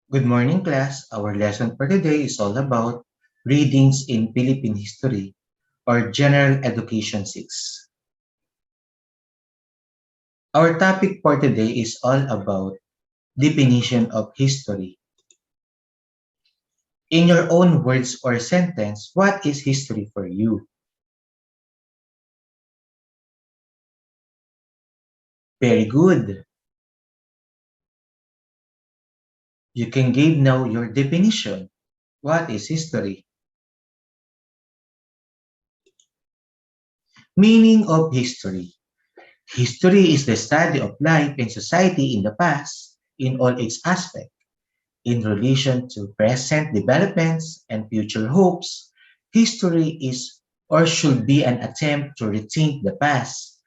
Good morning, class. Our lesson for today is all about readings in Philippine history or General Education 6. Our topic for today is all about definition of history. In your own words or sentence, what is history for you? Very good. You can give now your definition. What is history? Meaning of history. History is the study of life and society in the past in all its aspects. In relation to present developments and future hopes, history is or should be an attempt to rethink the past.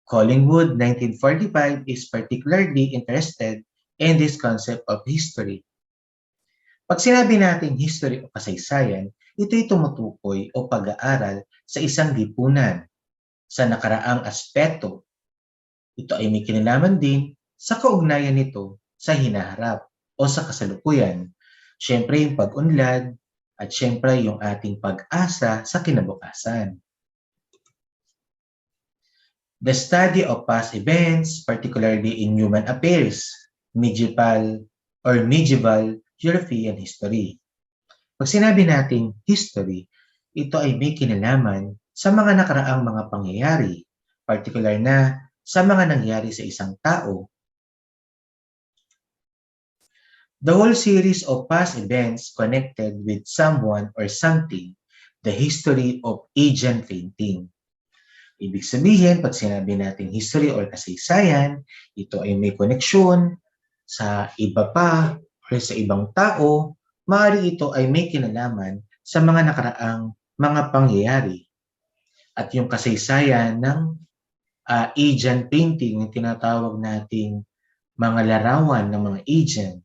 Collingwood, 1945, is particularly interested in this concept of history. Pag sinabi natin history o kasaysayan, ito'y tumutukoy o pag-aaral sa isang lipunan sa nakaraang aspeto. Ito ay may kinalaman din sa kaugnayan nito sa hinaharap o sa kasalukuyan. Siyempre yung pag-unlad at siyempre yung ating pag-asa sa kinabukasan. The study of past events, particularly in human affairs, medieval European history. Pag sinabi nating history, ito ay may kinalaman sa mga nakaraang mga pangyayari, particular na sa mga nangyari sa isang tao. The whole series of past events connected with someone or something, the history of agent painting. Ibig sabihin, pag sinabi natin history or kasaysayan, ito ay may koneksyon sa iba pa o sa ibang tao, maaari ito ay may kinalaman sa mga nakaraang mga pangyayari. At yung kasaysayan ng agent painting, yung tinatawag nating mga larawan ng mga agent.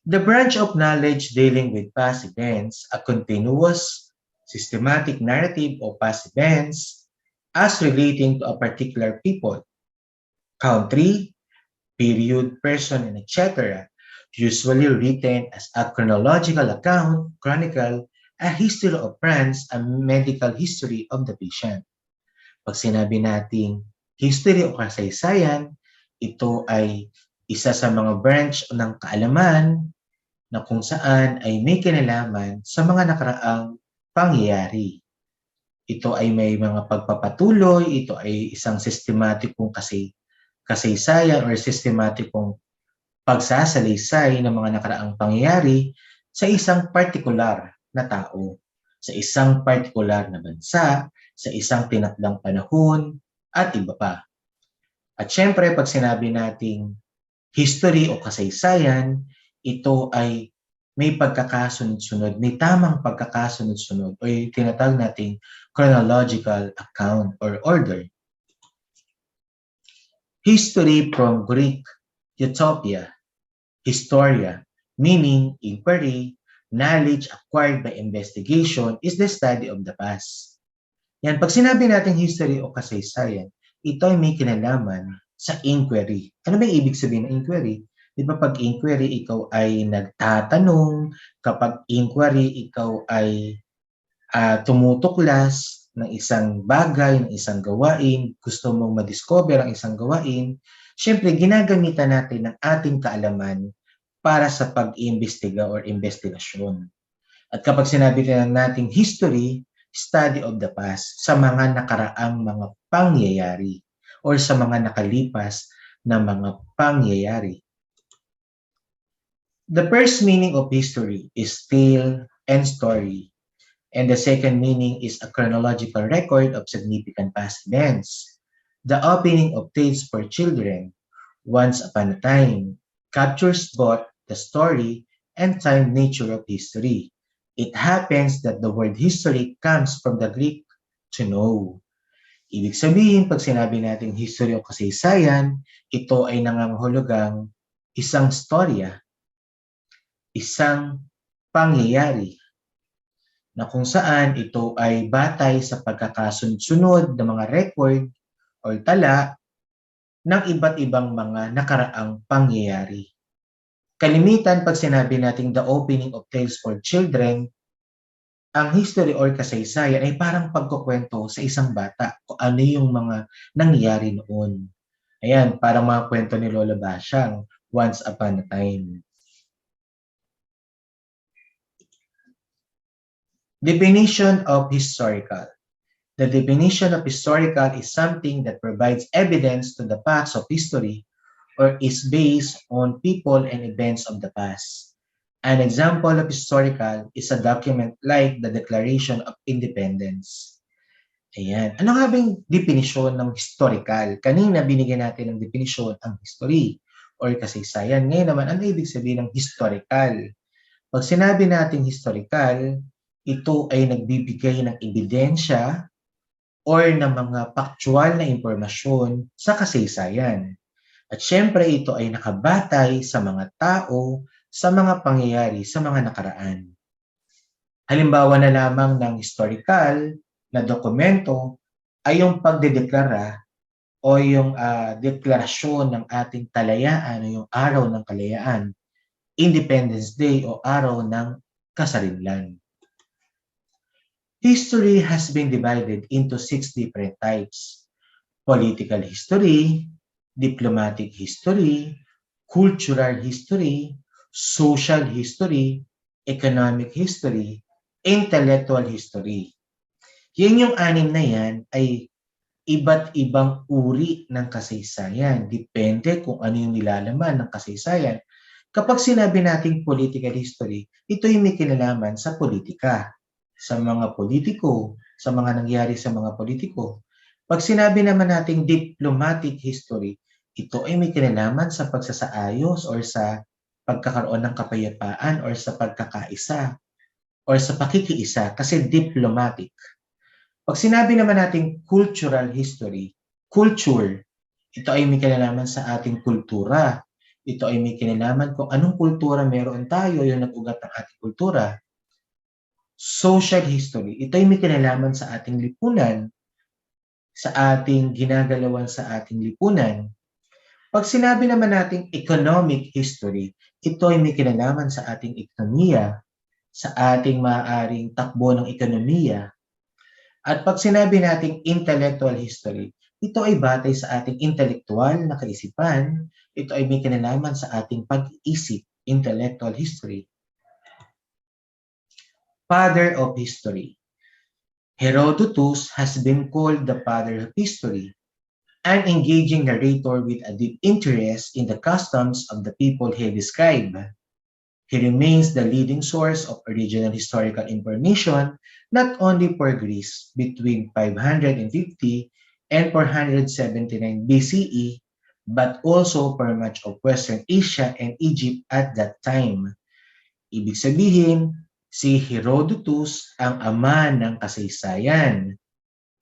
The branch of knowledge dealing with past events, a continuous, systematic narrative of past events as relating to a particular people, country, period, person, and etc., usually written as a chronological account, chronicle, a history of France, a medical history of the patient. Pag sinabi nating history o kasaysayan, ito ay isa sa mga branch ng kaalaman na kung saan ay may kinalaman sa mga nakaraang pangyayari. Ito ay may mga pagpapatuloy, ito ay isang sistematikong kasaysayan or sistematikong pagsasalaysay ng mga nakaraang pangyayari sa isang partikular na tao, sa isang partikular na bansa, sa isang tinakdang panahon, at iba pa. At syempre, pag sinabi nating history o kasaysayan, ito ay may pagkakasunod-sunod, may tamang pagkakasunod-sunod o yung tinatawag nating chronological account or order. History from Greek, utopia, historia, meaning inquiry, knowledge acquired by investigation is the study of the past. Yan, pag sinabi natin history o kasaysayan, ito ay may kinalaman sa inquiry. Ano ba ibig sabihin ng inquiry? Di ba pag inquiry, ikaw ay nagtatanong. Kapag inquiry, ikaw ay tumutuklas ng isang bagay, ng isang gawain, gusto mong madiscover ang isang gawain. Siyempre, ginagamitan natin ng ating kaalaman para sa pag-iimbestiga or investigasyon. At kapag sinabi natin history, study of the past sa mga nakaraang mga pangyayari or sa mga nakalipas na mga pangyayari. The first meaning of history is tale and story, and the second meaning is a chronological record of significant past events. The opening of tales for children, once upon a time, captures both the story and time nature of history. It happens that the word history comes from the Greek to know. Ibig sabihin, pag sinabi natin history o kasaysayan, ito ay nangangahulugang isang storya, isang pangyayari na kung saan ito ay batay sa pagkakasunod-sunod ng mga record o tala ng iba't ibang mga nakaraang pangyayari. Kalimitan pag sinabi nating the opening of tales for children, ang history or kasaysayan ay parang pagkukwento sa isang bata kung ano yung mga nangyari noon. Ayan, parang mga kwento ni Lola Basyang, Once Upon a Time. Definition of historical. The definition of historical is something that provides evidence to the facts of history or is based on people and events of the past. An example of historical is a document like the Declaration of Independence. Ayan. Ano nga bang definisyon ng historical? Kanina binigyan natin ng definisyon ang history or kasaysayan. Ngayon naman, ano ibig sabihin ng historical? Pag sinabi natin historical, ito ay nagbibigay ng ebidensya or ng mga factual na impormasyon sa kasaysayan. At syempre ito ay nakabatay sa mga tao, sa mga pangyayari, sa mga nakaraan. Halimbawa na lamang ng historical na dokumento ay yung pagdedeklara o yung deklarasyon ng ating kalayaan o yung araw ng kalayaan, Independence Day o araw ng kasarinlan. History has been divided into 6 different types: political history, diplomatic history, cultural history, social history, economic history, intellectual history. Yan yung 6 na yan ay iba't ibang uri ng kasaysayan. Depende kung ano yung nilalaman ng kasaysayan. Kapag sinabi nating political history, ito yung may kinalaman sa politika, sa mga politiko, sa mga nangyari sa mga politiko. Pag sinabi naman nating diplomatic history, ito ay may kinalaman sa pagsasaayos or sa pagkakaroon ng kapayapaan or sa pagkakaisa or sa pakikiisa kasi diplomatic. Pag sinabi naman nating cultural history, culture, ito ay may kinalaman sa ating kultura. Ito ay may kinalaman kung anong kultura meron tayo, yung nag-ugat ng ating kultura. Social history, ito ay may kinalaman sa ating lipunan, sa ating ginagalawan sa ating lipunan. Pag sinabi naman nating economic history, ito ay may kinalaman sa ating ekonomiya, sa ating maaaring takbo ng ekonomiya. At pag sinabi nating intellectual history, ito ay batay sa ating intelektual na kaisipan, ito ay may kinalaman sa ating pag-iisip, intellectual history. Father of history. Herodotus has been called the father of history, an engaging narrator with a deep interest in the customs of the people he described. He remains the leading source of original historical information not only for Greece between 550 and 479 BCE, but also for much of Western Asia and Egypt at that time. Ibig sabihin, si Herodotus ang ama ng kasaysayan.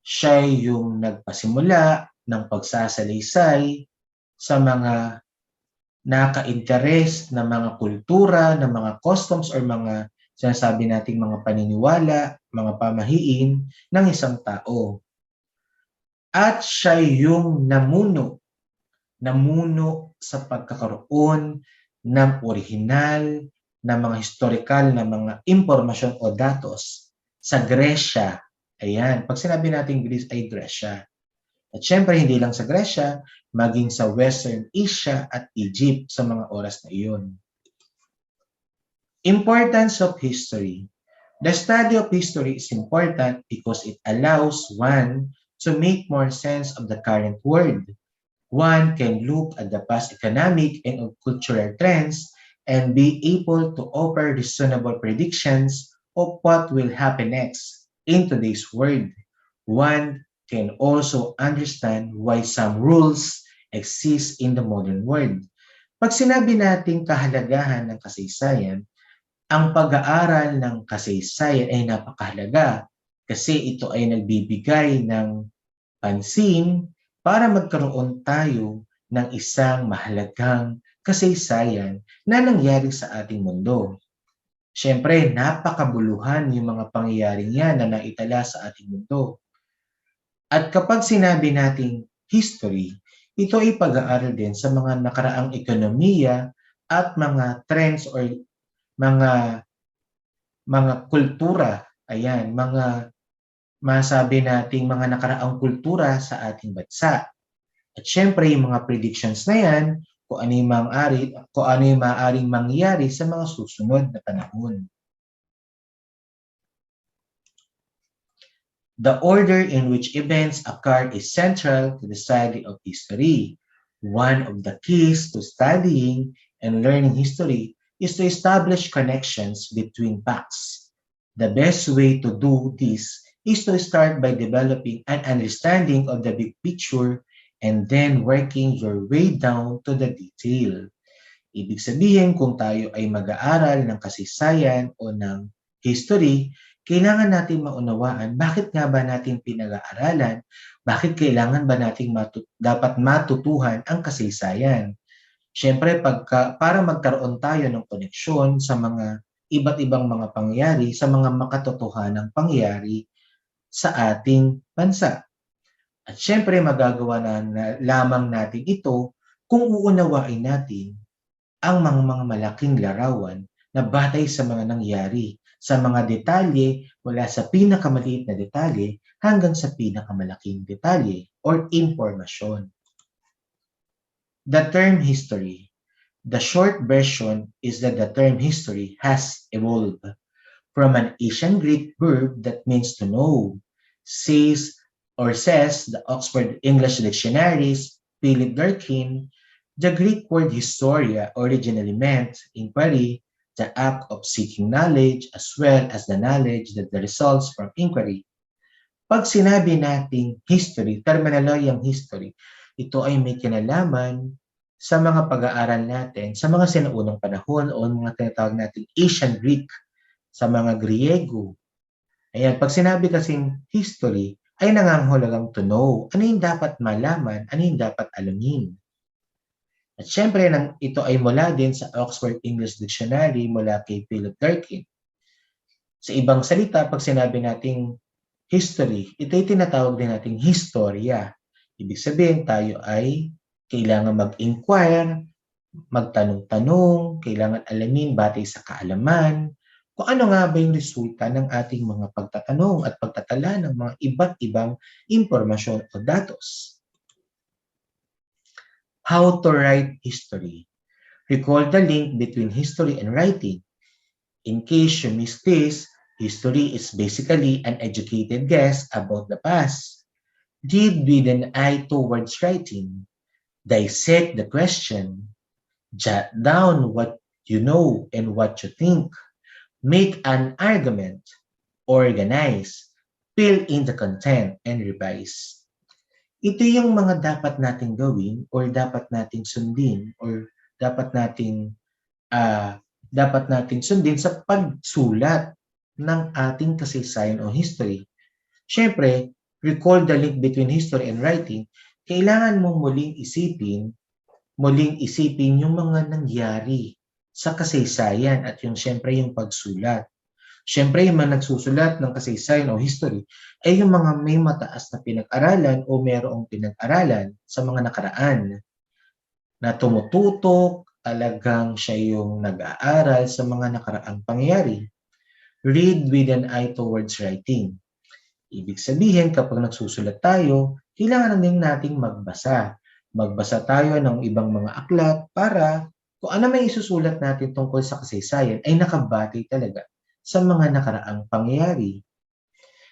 Siya yung nagpasimula ng pagsasalaysay sa mga naka-interest na mga kultura, na mga customs or mga sinasabi nating mga paniniwala, mga pamahiin ng isang tao. At siya yung namuno sa pagkakaroon ng orihinal na mga historical na mga impormasyon o datos sa Gresya. Ayan, pag sinabi natin Greece ay Gresya. At syempre, hindi lang sa Gresya, maging sa Western Asia at Egypt sa mga oras na iyon. Importance of history. The study of history is important because it allows one to make more sense of the current world. One can look at the past economic and cultural trends and be able to offer reasonable predictions of what will happen next in today's world. One can also understand why some rules exist in the modern world. Pag sinabi nating kahalagahan ng kasaysayan, ang pag-aaral ng kasaysayan ay napakahalaga kasi ito ay nagbibigay ng pansin para magkaroon tayo ng isang mahalagang kasaysayan na nangyari sa ating mundo. Siyempre, napakabuluhan yung mga pangyayaring yan na naitala sa ating mundo. At kapag sinabi nating history, ito ay pag-aaral din sa mga nakaraang ekonomiya at mga trends or mga mga kultura, ayan, mga masabi nating mga nakaraang kultura sa ating bansa. At syempre, yung mga predictions na yan, kung ano yung maaaring mangyari sa mga susunod na panahon. The order in which events occur is central to the study of history. One of the keys to studying and learning history is to establish connections between facts. The best way to do this is to start by developing an understanding of the big picture and then working your way down to the detail. Ibig sabihin, kung tayo ay mag-aaral ng kasaysayan o ng history, kailangan natin maunawaan bakit nga ba natin pinag-aaralan, bakit kailangan ba natin dapat matutuhan ang kasaysayan. Siyempre, para magkaroon tayo ng koneksyon sa mga iba't ibang mga pangyayari, sa mga makatotohanang pangyayari sa ating bansa. At siyempre, magagawa na lamang natin ito kung uunawain natin ang mga malaking larawan na batay sa mga nangyari, sa mga detalye mula sa pinakamaliit na detalye hanggang sa pinakamalaking detalye or impormasyon. The term history. The short version is that the term history has evolved from an ancient Greek verb that means to know, says the Oxford English Dictionaries, Philip Durkheim. The Greek word historia originally meant inquiry, the act of seeking knowledge as well as the knowledge that results from inquiry. Pag sinabi nating history, terminolohiyang history, ito ay may kinalaman sa mga pag-aaral natin sa mga sinaunang panahon o mga tinatawag nating ancient Greek, sa mga Griego. Ayan, pag sinabi kasing history, ay nangangahulugang to know. Ano yung dapat malaman? Ano yung dapat alamin? At syempre, ito ay mula din sa Oxford English Dictionary mula kay Philip Durkheim. Sa ibang salita, pag sinabi nating history, ito ay tinatawag din nating historia. Ibig sabihin, tayo ay kailangan mag-inquire, magtanong-tanong, kailangan alamin batay sa kaalaman, kung ano nga ba yung resulta ng ating mga pagtatanong at pagtatala ng mga iba't ibang impormasyon o datos. How to write history. Recall the link between history and writing. In case you missed this, history is basically an educated guess about the past. Read with an eye towards writing. Dissect the question. Jot down what you know and what you think. Make an argument, organize, fill in the content, and revise. Ito yung mga dapat nating gawin or dapat nating sundin or dapat nating sundin sa pagsulat ng ating kasaysayan o history. Siyempre, recall the link between history and writing. Kailangan mong muling isipin yung mga nangyari sa kasaysayan at yung siyempre yung pagsulat. Siyempre yung mga nagsusulat ng kasaysayan o history ay yung mga may mataas na pinag-aralan o merong pinag-aralan sa mga nakaraan na tumututok, talagang siya yung nag-aaral sa mga nakaraang pangyayari. Read with an eye towards writing. Ibig sabihin, kapag nagsusulat tayo, kailangan din nating magbasa. Magbasa tayo ng ibang mga aklat para kung ano may isusulat natin tungkol sa kasaysayan ay nakabatay talaga sa mga nakaraang pangyayari.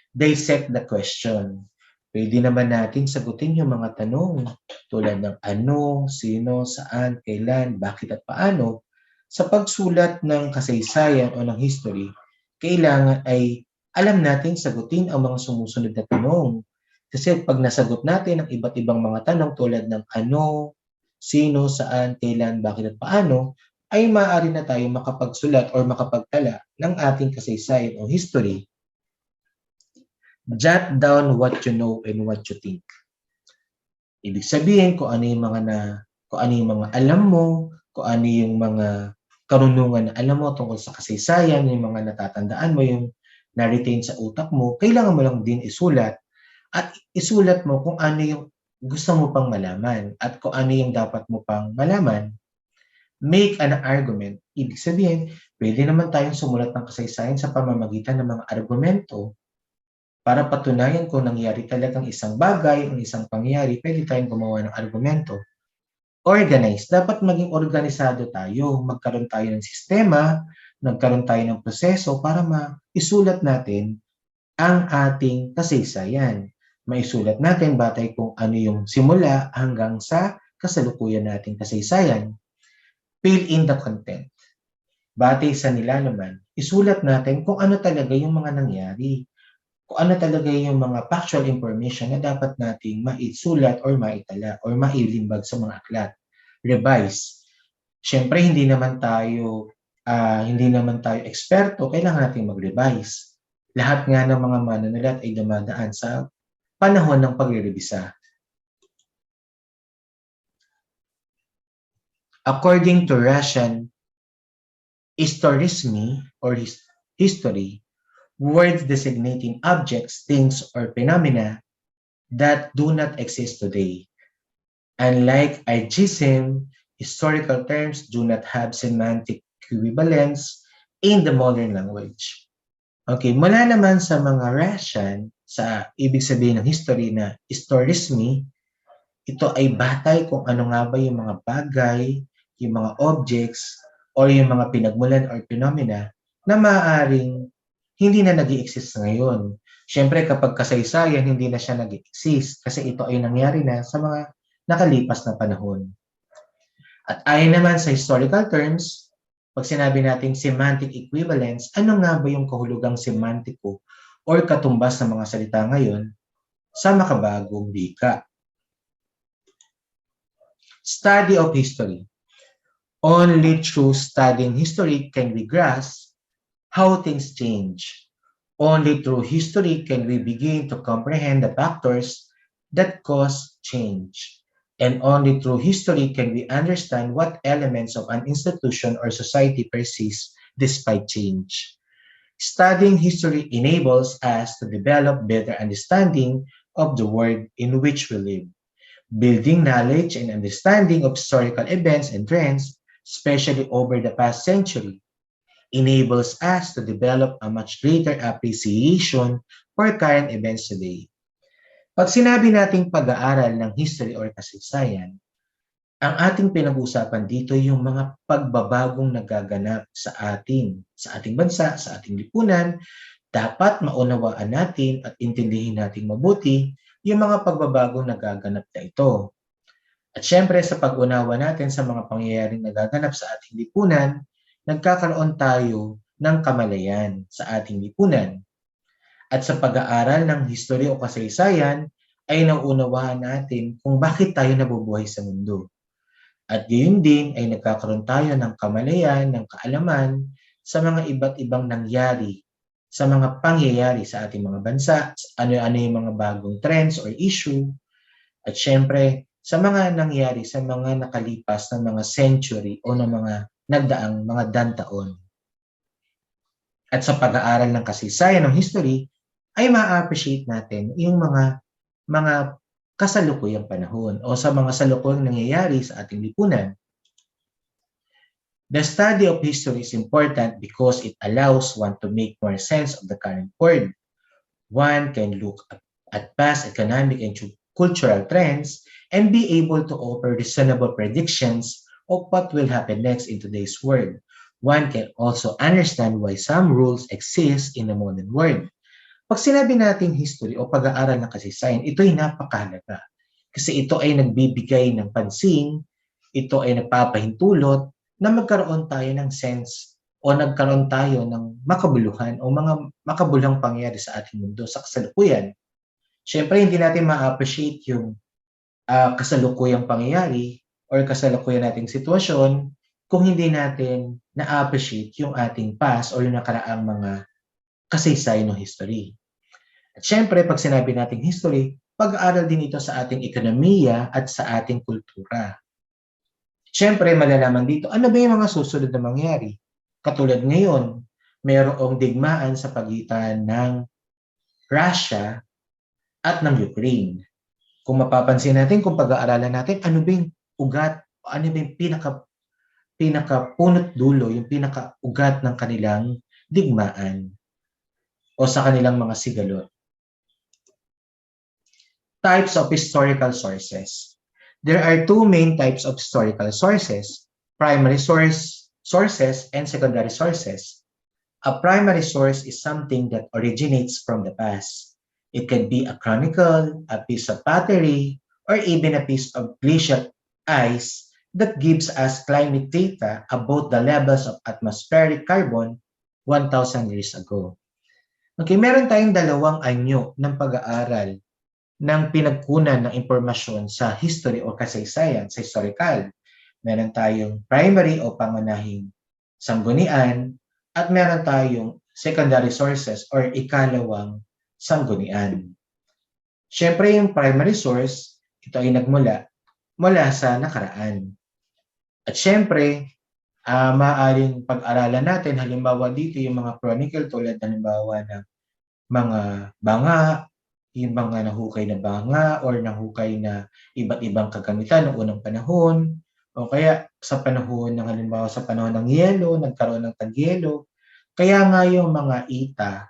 Dissect the question. Pwede naman natin sagutin yung mga tanong tulad ng ano, sino, saan, kailan, bakit at paano. Sa pagsulat ng kasaysayan o ng history, kailangan ay alam natin sagutin ang mga sumusunod na tanong. Kasi pag nasagot natin ang iba't ibang mga tanong tulad ng ano, sino, saan, kailan, bakit at paano, ay maaari na tayo makapagsulat or makapagtala ng ating kasaysayan o history. Jot down what you know and what you think. Ibig sabihin kung ano yung mga alam mo, kung ano yung mga karunungan na alam mo tungkol sa kasaysayan, yung mga natatandaan mo, yung na-retain sa utak mo, kailangan mo lang din isulat at isulat mo kung ano yung gusto mo pang malaman at kung ano yung dapat mo pang malaman. Make an argument. Ibig sabihin, pwede naman tayong sumulat ng kasaysayan sa pamamagitan ng mga argumento para patunayan kung nangyari talagang isang bagay o isang pangyayari, pwede tayong gumawa ng argumento. Organize. Dapat maging organisado tayo. Magkaroon tayo ng sistema, nagkaroon tayo ng proseso para maisulat natin ang ating kasaysayan. Maisulat natin batay kung ano yung simula hanggang sa kasalukuyan nating kasaysayan. Fill in the content. Batay sa nilalaman, isulat natin kung ano talaga yung mga nangyari. Kung ano talaga yung mga factual information na dapat nating maisulat or maitala or mailimbag sa mga aklat. Revise. Siyempre, hindi naman tayo eksperto, kailangan nating mag-revise. Lahat nga ng mga manunulat ay dumadaan sa panahon ng pagre-revisa. According to Russian historism or history, words designating objects, things, or phenomena that do not exist today. Unlike ageism, historical terms do not have semantic equivalence in the modern language. Okay, mula naman sa mga Russian, sa ibig sabihin ng history na historism, ito ay batay kung ano nga ba yung mga bagay, yung mga objects, or yung mga pinagmulan or phenomena na maaaring hindi na nag-i-exist ngayon. Siyempre, kapag kasaysayan, hindi na siya nag-i-exist kasi ito ay nangyari na sa mga nakalipas na panahon. At ayon naman sa historical terms, pag sinabi natin semantic equivalence, ano nga ba yung kahulugang semantiko or katumbas ng mga salita ngayon sa makabagong wika? Study of history. Only through studying history can we grasp how things change. Only through history can we begin to comprehend the factors that cause change. And only through history can we understand what elements of an institution or society persist despite change. Studying history enables us to develop better understanding of the world in which we live. Building knowledge and understanding of historical events and trends, especially over the past century, enables us to develop a much greater appreciation for current events today. Pag sinabi nating pag-aaral ng history or kasaysayan, ang ating pinag-uusapan dito yung mga pagbabagong nagaganap sa ating bansa, sa ating lipunan. Dapat maunawaan natin at intindihin natin mabuti yung mga pagbabagong nagaganap na ito. At syempre sa pag-unawa natin sa mga pangyayaring nagaganap sa ating lipunan, nagkakaroon tayo ng kamalayan sa ating lipunan. At sa pag-aaral ng history o kasaysayan, ay nauunawaan natin kung bakit tayo nabubuhay sa mundo. At gayon din ay nagkakaroon tayo ng kamalayan, ng kaalaman sa mga iba't ibang nangyari, sa mga pangyayari sa ating mga bansa, ano-ano yung mga bagong trends or issue, at syempre sa mga nangyari sa mga nakalipas na mga century o ng mga nagdaang mga dantaon. At sa pag-aaral ng kasaysayan ng history, ay ma-appreciate natin yung mga kasalukuyang panahon o sa mga salukuyang nangyayari sa ating lipunan. The study of history is important because it allows one to make more sense of the current world. One can look at past economic and cultural trends and be able to offer reasonable predictions of what will happen next in today's world. One can also understand why some rules exist in the modern world. Pag sinabi nating history o pag-aaral ng kasaysayan, ito ay napakahalaga. Kasi ito ay nagbibigay ng pansin, ito ay nagpapahintulot na magkaroon tayo ng sense o nagkaroon tayo ng makabuluhan o mga makabuluhang pangyayari sa ating mundo sa kasalukuyan. Siyempre, hindi natin ma-appreciate yung kasalukuyang pangyayari or kasalukuyan nating sitwasyon kung hindi natin na-appreciate yung ating past o yung nakaraang mga kasaysayan ng history. At syempre, pag sinabi nating history, pag-aaral din ito sa ating ekonomiya at sa ating kultura. Syempre, malalaman dito, ano ba yung mga susunod na mangyari? Katulad ngayon, mayroong digmaan sa pagitan ng Russia at ng Ukraine. Kung mapapansin natin, kung pag-aaralan natin, ano ba yung ugat, ano ba yung pinaka-punot dulo, yung pinaka-ugat ng kanilang digmaan o sa kanilang mga sigalot. Types of historical sources. There are two main types of historical sources, primary sources and secondary sources. A primary source is something that originates from the past. It can be a chronicle, a piece of pottery, or even a piece of glacial ice that gives us climate data about the levels of atmospheric carbon 1,000 years ago. Okay, meron tayong dalawang anyo ng pag-aaral ng pinagkunan ng impormasyon sa history o kasaysayan, sa historical. Meron tayong primary o pangunahing sanggunian at meron tayong secondary sources or ikalawang sanggunian. Siyempre, yung primary source, ito ay nagmula mula sa nakaraan. At siyempre, maaaring pag-aralan natin, halimbawa dito yung mga chronicle tulad halimbawa ng mga banga, yung mga nahukay na banga or nahukay na iba't ibang kagamitan noong unang panahon, o kaya sa panahon ng halimbawa sa panahon ng yelo, nagkaroon ng tagyelo. Kaya nga yung mga ita,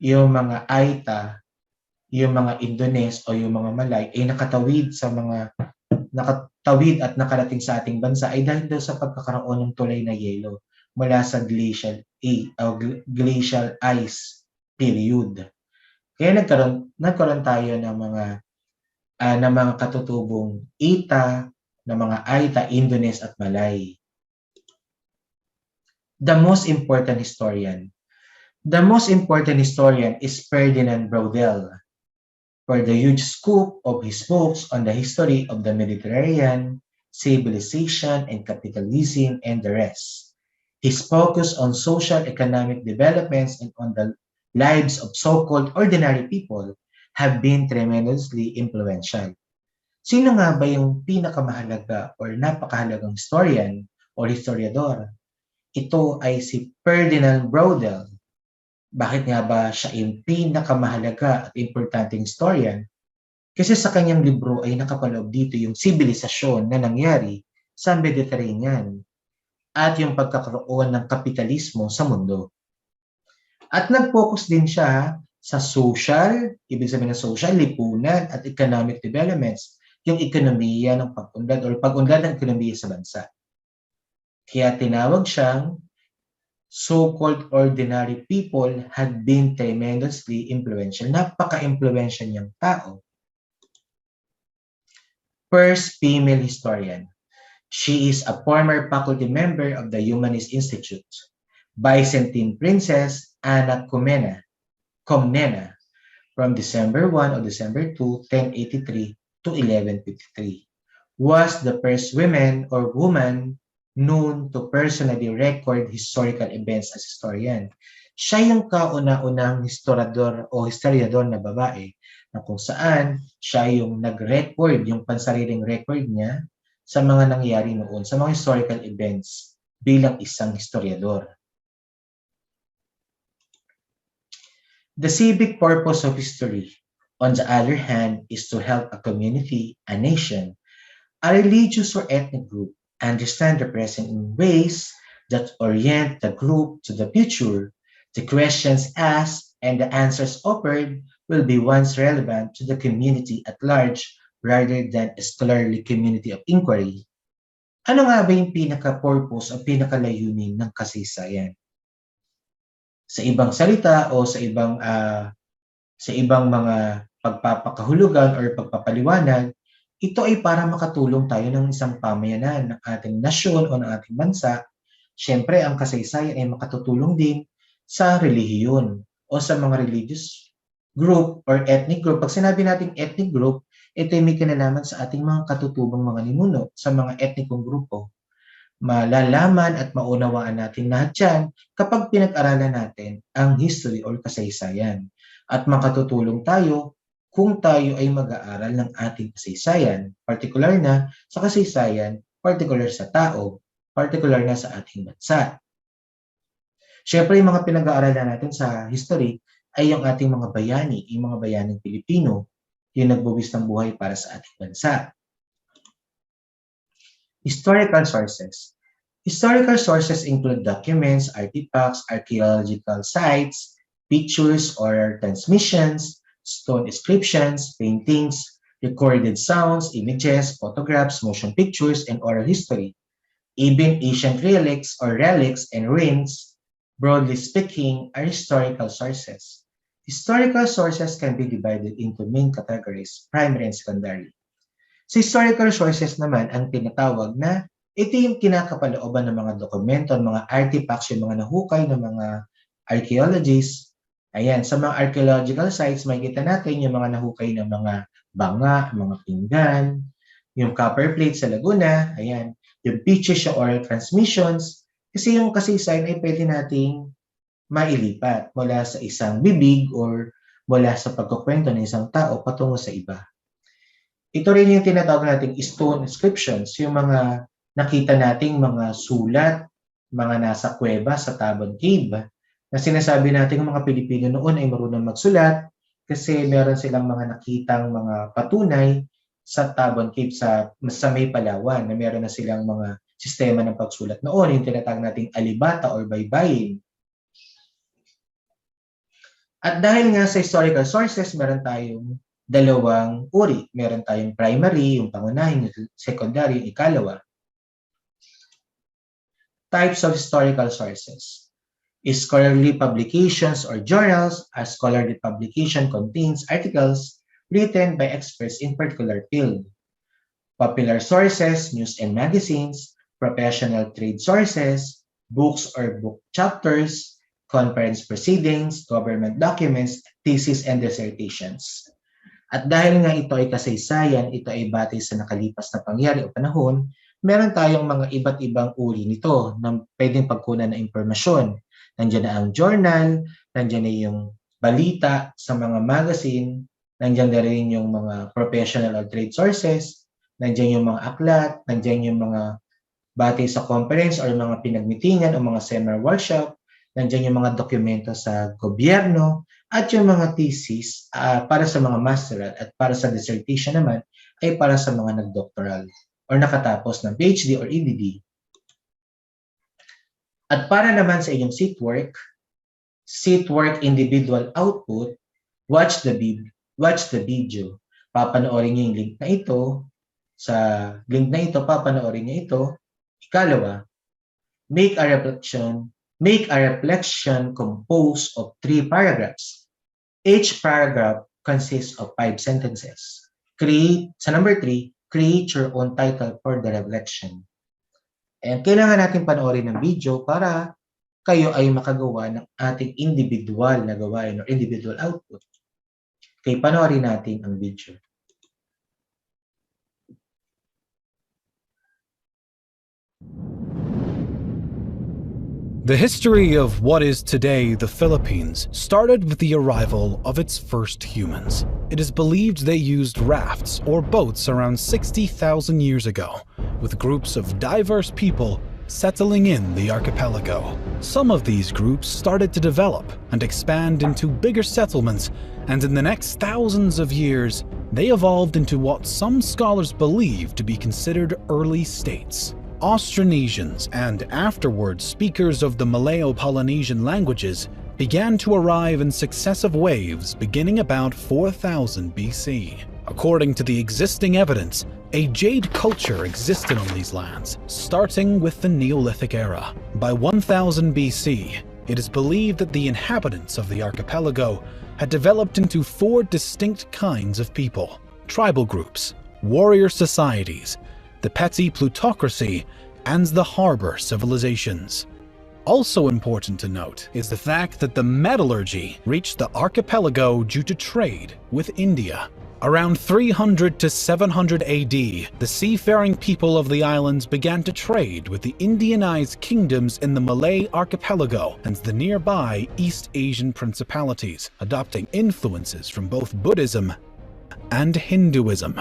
yung mga aita, yung mga Indones o yung mga Malay ay nakatawid at nakarating sa ating bansa ay dahil daw sa pagkakaroon ng tulay na yelo mula sa glacial ice period. Kaya nagkaroon tayo ng mga katutubong Ita, ng mga Aita, Indones at Malay. The most important historian. The most important historian is Ferdinand Braudel. For the huge scope of his books on the history of the Mediterranean, civilization and capitalism and the rest. His focus on social economic developments and on the lives of so-called ordinary people have been tremendously influential. Sino nga ba yung pinakamahalaga or napakahalagang historian o historiador? Ito ay si Ferdinand Braudel. Bakit nga ba siya yung pinakamahalaga at importanteng historian? Kasi sa kanyang libro ay nakapaloob dito yung sibilisasyon na nangyari sa Mediterranean at yung pagkakaroon ng kapitalismo sa mundo. At nag-focus din siya sa social, ibig sabihin ng social, lipunan at economic developments, yung ekonomiya ng pag-unlad o pag-unlad ng ekonomiya sa bansa. Kaya tinawag siyang so-called ordinary people had been tremendously influential. Napaka-influential niyang tao. First female historian. She is a former faculty member of the Humanist Institute. Byzantine Princess Anna Komnena from December 1 or December 2, 1083 to 1153 was the first woman known to personally record historical events as historian. Siya yung kauna-unang historiador o historiador na babae na kung saan siya yung nag-record, yung pansariling record niya sa mga nangyari noon, sa mga historical events bilang isang historiador. The civic purpose of history, on the other hand, is to help a community, a nation, a religious or ethnic group understand the present in ways that orient the group to the future. The questions asked and the answers offered will be ones relevant to the community at large rather than a scholarly community of inquiry. Ano nga ba yung pinaka-purpose o pinaka-layunin ng kasaysayan? Sa ibang salita o sa ibang mga pagpapakahulugan or pagpapaliwanag, ito ay para makatulong tayo ng isang pamayanan ng ating nasyon o ng ating bansa. Siyempre, ang kasaysayan ay makatutulong din sa relihiyon o sa mga religious group or ethnic group. Pag sinabi natin ethnic group, ito ay may kinalaman sa ating mga katutubong mga ninuno sa mga ethnikong grupo. Malalaman at maunawaan natin lahat yan kapag pinag-aralan natin ang history or kasaysayan. At makatutulong tayo kung tayo ay mag-aaral ng ating kasaysayan, particular na sa kasaysayan, particular sa tao, particular na sa ating bansa. Siyempre, yung mga pinag-aaralan natin sa history ay yung ating mga bayani, yung mga bayaning Pilipino, yung nagbuwis ng buhay para sa ating bansa. Historical sources. Historical sources include documents, artifacts, archaeological sites, pictures or transmissions, stone inscriptions, paintings, recorded sounds, images, photographs, motion pictures, and oral history. Even ancient relics and ruins, broadly speaking, are historical sources. Historical sources can be divided into main categories, primary and secondary. Sa historical sources naman, ang tinatawag na ito yung kinakapalooban ng mga dokumento, mga artifacts, yung mga nahukay ng mga archaeologists. Ayan, sa mga archaeological sites, makikita natin yung mga nahukay ng mga banga, mga pinggan, yung copper plate sa Laguna, ayan, yung pictures, yung oral transmissions, kasi yung kasaysayan ay pwede nating mailipat mula sa isang bibig or mula sa pagkukwento ng isang tao patungo sa iba. Ito rin yung tinatawag nating stone inscriptions, yung mga nakita nating mga sulat, mga nasa kuweba sa Tabon Cave, na sinasabi nating mga Pilipino noon ay marunong magsulat kasi meron silang mga nakitang mga patunay sa Tabon Cave sa may Palawan na meron na silang mga sistema ng pagsulat noon, yung tinatawag nating alibata or baybayin. At dahil nga sa historical sources, meron tayong dalawang uri. Meron tayong primary, yung pangunahin, yung secondary, yung ikalawa. Types of historical sources. Scholarly publications or journals. A scholarly publication contains articles written by experts in particular field. Popular sources, news and magazines, professional trade sources, books or book chapters, conference proceedings, government documents, theses, and dissertations. At dahil nga ito ay kasaysayan, ito ay batay sa nakalipas na pangyari o panahon, meron tayong mga iba't ibang uri nito na pwedeng pagkunan ng impormasyon. Nandiyan na ang journal, nandiyan na yung balita sa mga magazine, nandiyan na rin yung mga professional or trade sources, nandiyan yung mga aklat, nandiyan yung mga batay sa conference or mga pinagmitingan o mga seminar workshop, nandiyan yung mga dokumento sa gobyerno, at yung mga thesis para sa mga masteral at para sa dissertation naman ay para sa mga nag-doctoral or nakatapos ng PhD or EDD. At para naman sa inyong seatwork individual output, watch the video. Papanoorin niyo yung link na ito. Sa link na ito, papanoorin niyo ito. Ikalawa, make a reflection composed of 3 paragraphs. Each paragraph consists of 5 sentences. Number 3, create your own title for the reflection. And kailangan natin panoorin ng video para kayo ay makagawa ng ating individual na gawain or individual output. Okay, panoorin natin ang video. The history of what is today the Philippines started with the arrival of its first humans. It is believed they used rafts or boats around 60,000 years ago, with groups of diverse people settling in the archipelago. Some of these groups started to develop and expand into bigger settlements, and in the next thousands of years, they evolved into what some scholars believe to be considered early states. Austronesians and afterwards speakers of the Malayo-Polynesian languages began to arrive in successive waves beginning about 4000 BC. According to the existing evidence, a jade culture existed on these lands, starting with the Neolithic Era. By 1000 BC, it is believed that the inhabitants of the archipelago had developed into 4 distinct kinds of people: tribal groups, warrior societies, the petty plutocracy, and the harbor civilizations. Also important to note is the fact that the metallurgy reached the archipelago due to trade with India. Around 300 to 700 AD, the seafaring people of the islands began to trade with the Indianized kingdoms in the Malay archipelago and the nearby East Asian principalities, adopting influences from both Buddhism and Hinduism.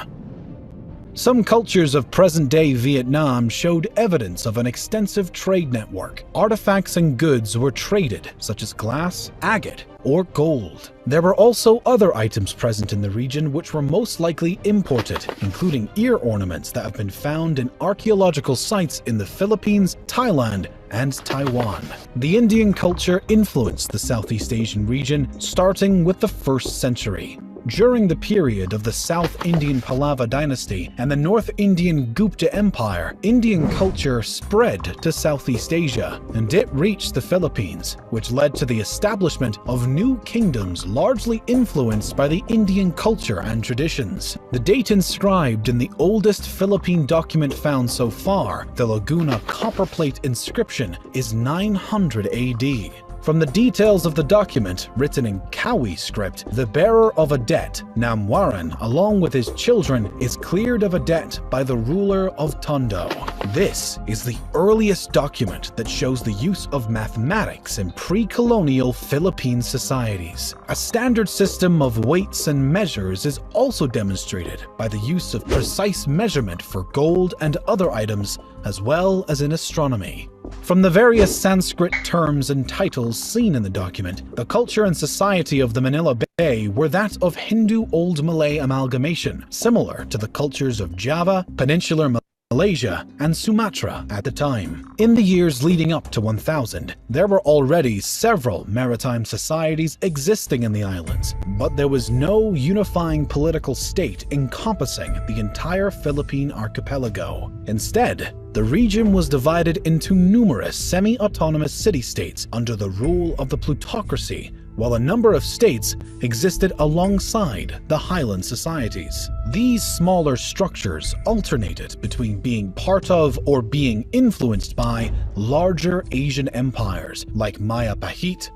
Some cultures of present-day Vietnam showed evidence of an extensive trade network. Artifacts and goods were traded, such as glass, agate, or gold. There were also other items present in the region which were most likely imported, including ear ornaments that have been found in archaeological sites in the Philippines, Thailand, and Taiwan. The Indian culture influenced the Southeast Asian region starting with the 1st century. During the period of the South Indian Pallava dynasty and the North Indian Gupta Empire, Indian culture spread to Southeast Asia, and it reached the Philippines, which led to the establishment of new kingdoms largely influenced by the Indian culture and traditions. The date inscribed in the oldest Philippine document found so far, the Laguna copperplate inscription, is 900 AD. From the details of the document, written in Kawi script, the bearer of a debt, Namwaran, along with his children, is cleared of a debt by the ruler of Tondo. This is the earliest document that shows the use of mathematics in pre-colonial Philippine societies. A standard system of weights and measures is also demonstrated by the use of precise measurement for gold and other items, as well as in astronomy. From the various Sanskrit terms and titles seen in the document, the culture and society of the Manila Bay were that of Hindu Old Malay amalgamation, similar to the cultures of Java, Peninsular Malaysia, and Sumatra at the time. In the years leading up to 1000, there were already several maritime societies existing in the islands, but there was no unifying political state encompassing the entire Philippine archipelago. Instead, the region was divided into numerous semi-autonomous city-states under the rule of the plutocracy, while a number of states existed alongside the highland societies. These smaller structures alternated between being part of or being influenced by larger Asian empires like Maya Pahit.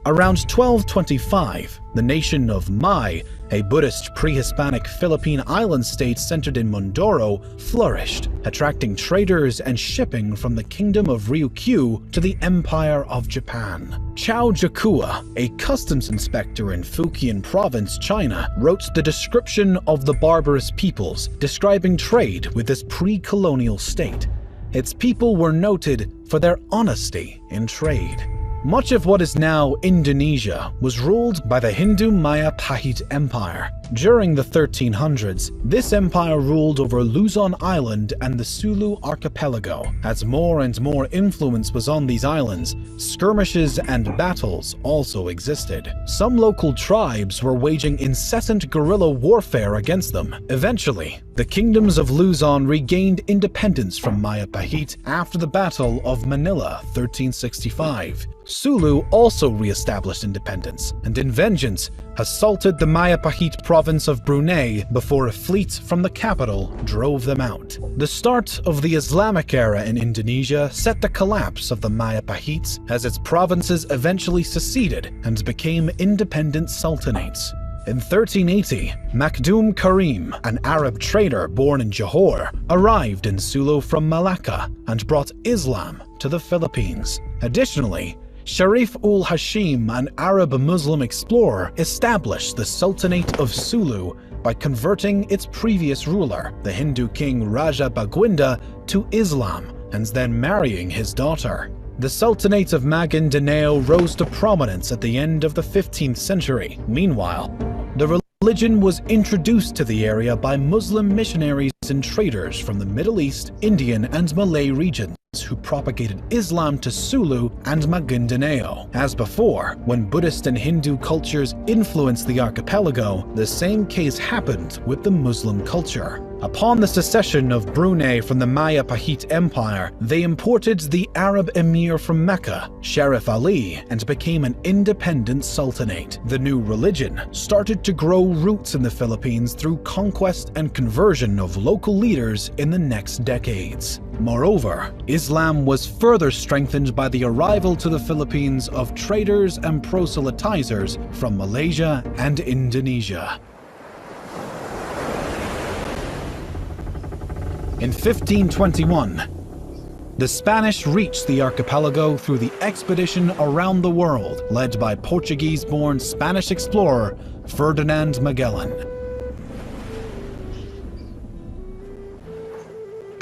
Around 1225, the nation of Mai, a Buddhist pre-Hispanic Philippine island state centered in Mindoro, flourished, attracting traders and shipping from the kingdom of Ryukyu to the Empire of Japan. Chao Jakua, a customs inspector in Fujian province, China, wrote the description of the barbarous peoples, describing trade with this pre-colonial state. Its people were noted for their honesty in trade. Much of what is now Indonesia was ruled by the Hindu Maya Pahit Empire. During the 1300s, this empire ruled over Luzon Island and the Sulu archipelago. As more and more influence was on these islands, skirmishes and battles also existed. Some local tribes were waging incessant guerrilla warfare against them. Eventually, the kingdoms of Luzon regained independence from Maya Pahit after the Battle of Manila 1365. Sulu also re-established independence, and in vengeance, assaulted the Maya Pahit province of Brunei before a fleet from the capital drove them out. The start of the Islamic era in Indonesia set the collapse of the Maya Pahites as its provinces eventually seceded and became independent sultanates. In 1380, Makdum Karim, an Arab trader born in Johor, arrived in Sulu from Malacca and brought Islam to the Philippines. Additionally, Sharif ul Hashim, an Arab Muslim explorer, established the Sultanate of Sulu by converting its previous ruler, the Hindu king Raja Baguinda, to Islam and then marrying his daughter. The Sultanate of Maguindanao rose to prominence at the end of the 15th century. Meanwhile, the religion was introduced to the area by Muslim missionaries and traders from the Middle East, Indian, and Malay regions who propagated Islam to Sulu and Maguindanao. As before, when Buddhist and Hindu cultures influenced the archipelago, the same case happened with the Muslim culture. Upon the secession of Brunei from the Maya Pahit Empire, they imported the Arab emir from Mecca, Sharif Ali, and became an independent sultanate. The new religion started to grow roots in the Philippines through conquest and conversion of local leaders in the next decades. Moreover, Islam was further strengthened by the arrival to the Philippines of traders and proselytizers from Malaysia and Indonesia. In 1521, the Spanish reached the archipelago through the expedition around the world led by Portuguese-born Spanish explorer Ferdinand Magellan.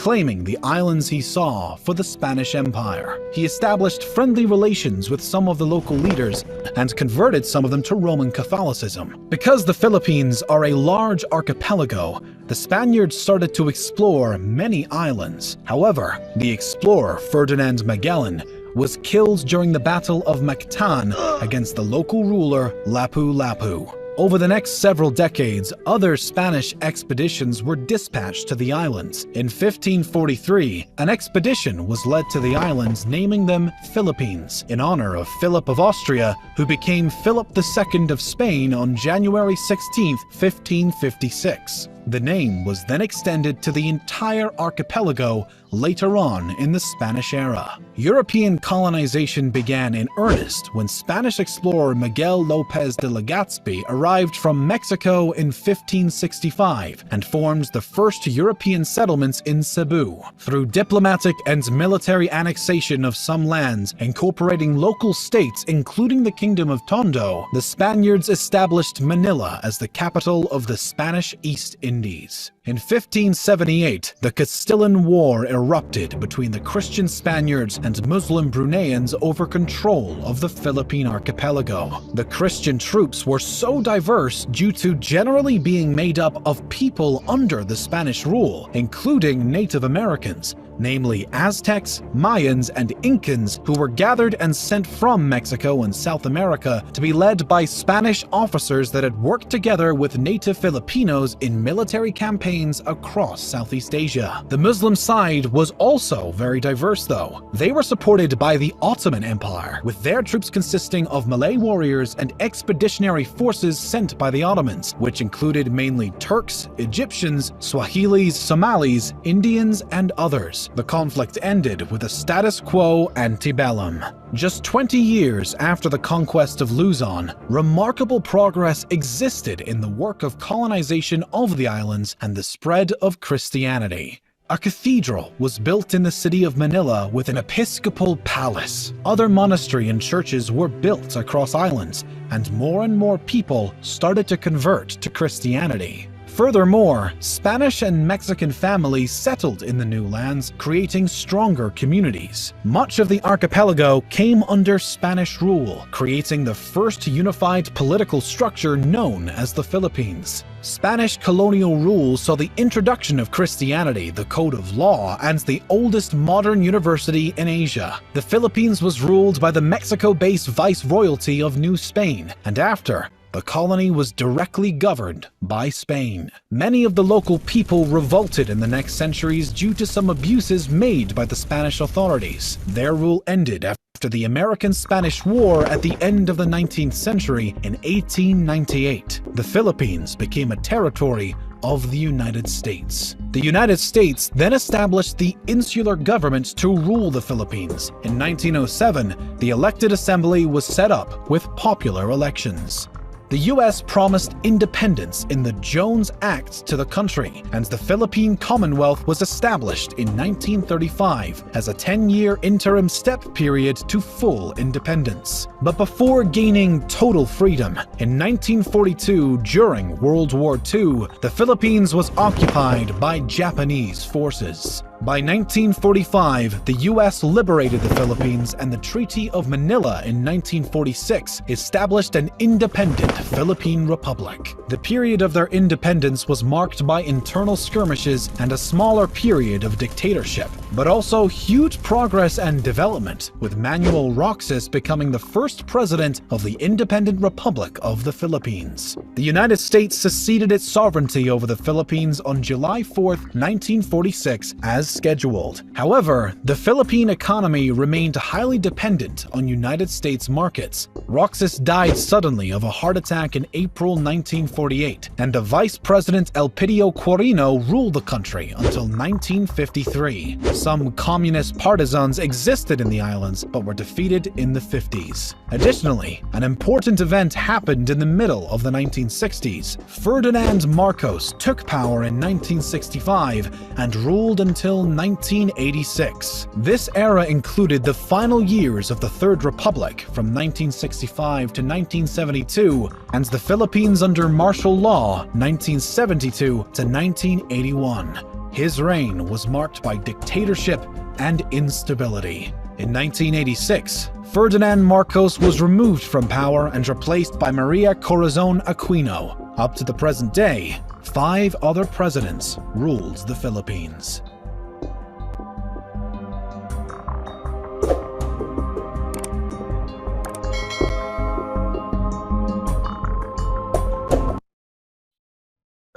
claiming the islands he saw for the Spanish Empire. He established friendly relations with some of the local leaders and converted some of them to Roman Catholicism. Because the Philippines are a large archipelago, the Spaniards started to explore many islands. However, the explorer Ferdinand Magellan was killed during the Battle of Mactan against the local ruler Lapu-Lapu. Over the next several decades, other Spanish expeditions were dispatched to the islands. In 1543, an expedition was led to the islands, naming them Philippines, in honor of Philip of Austria, who became Philip II of Spain on January 16, 1556. The name was then extended to the entire archipelago later on in the Spanish era. European colonization began in earnest when Spanish explorer Miguel López de Legazpi arrived from Mexico in 1565 and formed the first European settlements in Cebu. Through diplomatic and military annexation of some lands, incorporating local states including the Kingdom of Tondo, the Spaniards established Manila as the capital of the Spanish East Indies. In 1578, the Castillan War erupted between the Christian Spaniards and Muslim Bruneians over control of the Philippine archipelago. The Christian troops were so diverse due to generally being made up of people under the Spanish rule, including Native Americans, namely Aztecs, Mayans, and Incans, who were gathered and sent from Mexico and South America to be led by Spanish officers that had worked together with native Filipinos in military campaigns across Southeast Asia. The Muslim side was also very diverse though. They were supported by the Ottoman Empire, with their troops consisting of Malay warriors and expeditionary forces sent by the Ottomans, which included mainly Turks, Egyptians, Swahilis, Somalis, Indians, and others. The conflict ended with a status quo antebellum. Just 20 years after the conquest of Luzon, remarkable progress existed in the work of colonization of the islands and the spread of Christianity. A cathedral was built in the city of Manila with an episcopal palace. Other monasteries and churches were built across islands, and more people started to convert to Christianity. Furthermore, Spanish and Mexican families settled in the new lands, creating stronger communities. Much of the archipelago came under Spanish rule, creating the first unified political structure known as the Philippines. Spanish colonial rule saw the introduction of Christianity, the code of law, and the oldest modern university in Asia. The Philippines was ruled by the Mexico-based Viceroyalty of New Spain, and after, the colony was directly governed by Spain. Many of the local people revolted in the next centuries due to some abuses made by the Spanish authorities. Their rule ended after the American-Spanish War at the end of the 19th century in 1898. The Philippines became a territory of the United States. The United States then established the insular government to rule the Philippines. In 1907, the elected assembly was set up with popular elections. The U.S. promised independence in the Jones Act to the country, and the Philippine Commonwealth was established in 1935 as a 10-year interim step period to full independence. But before gaining total freedom, in 1942, during World War II, the Philippines was occupied by Japanese forces. By 1945, the U.S. liberated the Philippines, and the Treaty of Manila in 1946 established an independent Philippine Republic. The period of their independence was marked by internal skirmishes and a smaller period of dictatorship, but also huge progress and development, with Manuel Roxas becoming the first president of the Independent Republic of the Philippines. The United States seceded its sovereignty over the Philippines on July 4, 1946, as scheduled. However, the Philippine economy remained highly dependent on United States markets. Roxas died suddenly of a heart attack in April 1948, and the Vice President Elpidio Quirino ruled the country until 1953. Some communist partisans existed in the islands, but were defeated in the 50s. Additionally, an important event happened in the middle of the 1960s. Ferdinand Marcos took power in 1965 and ruled until until 1986. This era included the final years of the Third Republic from 1965 to 1972 and the Philippines under martial law 1972 to 1981. His reign was marked by dictatorship and instability. In 1986, Ferdinand Marcos was removed from power and replaced by Maria Corazon Aquino. Up to the present day, 5 other presidents ruled the Philippines.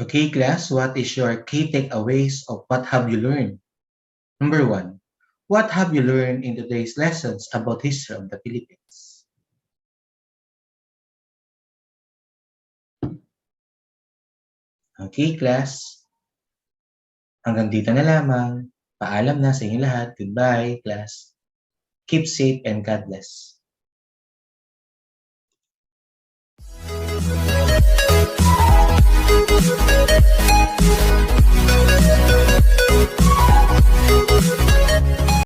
Okay, class, what is your key takeaways of what have you learned? Number 1, what have you learned in today's lessons about history of the Philippines? Okay, class. Hanggang dito na lamang. Paalam na sa inyo lahat. Goodbye, class. Keep safe and God bless. Thank you.